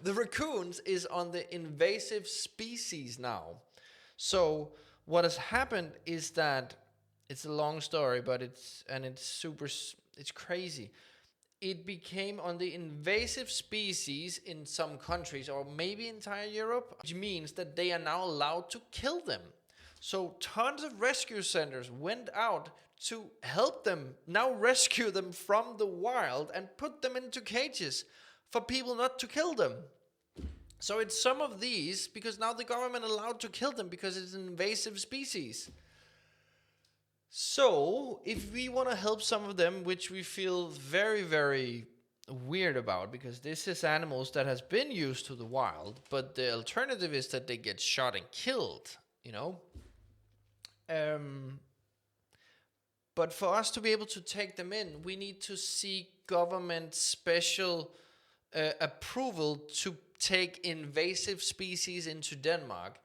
the raccoons is on the invasive species now. So what has happened is that it's a long story, but it's super it's crazy. It became on the invasive species in some countries or maybe entire Europe, which means that they are now allowed to kill them. So tons of rescue centers went out to help them now rescue them from the wild and put them into cages for people not to kill them. So it's some of these because now the government allowed to kill them because it's an invasive species. So if we want to help some of them, which we feel very, very weird about because this is animals that has been used to the wild, but the alternative is that they get shot and killed, you know. Um, but for us to be able to take them in, we need to seek government special approval to take invasive species into Denmark.